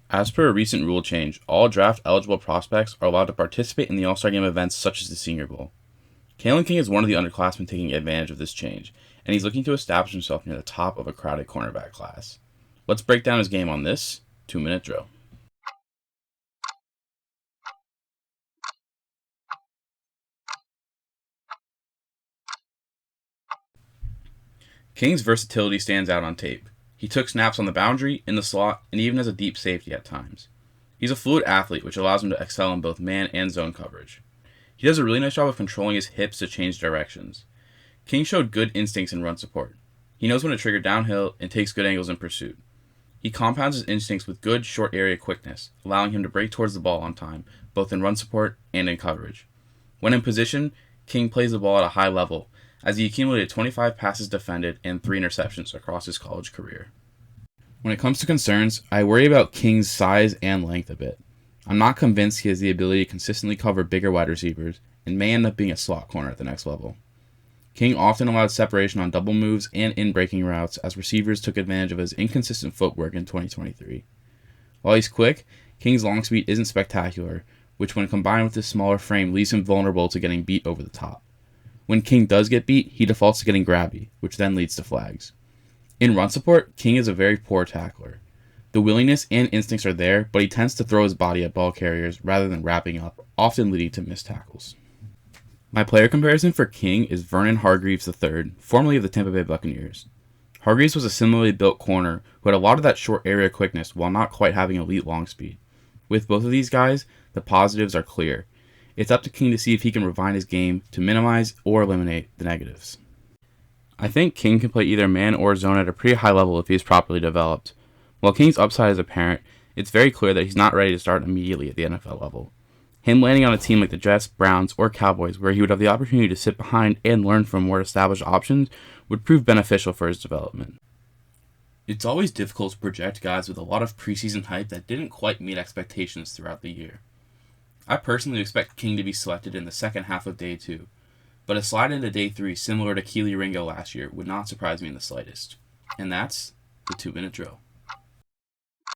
As per a recent rule change, all draft-eligible prospects are allowed to participate in the All-Star Game events such as the Senior Bowl. Kalen King is one of the underclassmen taking advantage of this change, and he's looking to establish himself near the top of a crowded cornerback class. Let's break down his game on this 2-minute drill. King's versatility stands out on tape. He took snaps on the boundary, in the slot, and even as a deep safety at times. He's a fluid athlete, which allows him to excel in both man and zone coverage. He does a really nice job of controlling his hips to change directions. King showed good instincts in run support. He knows when to trigger downhill and takes good angles in pursuit. He compounds his instincts with good short area quickness, allowing him to break towards the ball on time, both in run support and in coverage. When in position, King plays the ball at a high level, as he accumulated 25 passes defended and 3 interceptions across his college career. When it comes to concerns, I worry about King's size and length a bit. I'm not convinced he has the ability to consistently cover bigger wide receivers and may end up being a slot corner at the next level. King often allowed separation on double moves and in breaking routes as receivers took advantage of his inconsistent footwork in 2023. While he's quick, King's long speed isn't spectacular, which when combined with his smaller frame leaves him vulnerable to getting beat over the top. When King does get beat, he defaults to getting grabby, which then leads to flags. In run support, King is a very poor tackler. The willingness and instincts are there, but he tends to throw his body at ball carriers rather than wrapping up, often leading to missed tackles. My player comparison for King is Vernon Hargreaves III, formerly of the Tampa Bay Buccaneers. Hargreaves was a similarly built corner who had a lot of that short area quickness while not quite having elite long speed. With both of these guys, the positives are clear. It's up to King to see if he can refine his game to minimize or eliminate the negatives. I think King can play either man or zone at a pretty high level if he is properly developed. While King's upside is apparent, it's very clear that he's not ready to start immediately at the NFL level. Him landing on a team like the Jets, Browns, or Cowboys where he would have the opportunity to sit behind and learn from more established options would prove beneficial for his development. It's always difficult to project guys with a lot of preseason hype that didn't quite meet expectations throughout the year. I personally expect King to be selected in the second half of day 2, but a slide into day 3 similar to Keely Ringo last year would not surprise me in the slightest. And that's the 2-minute drill.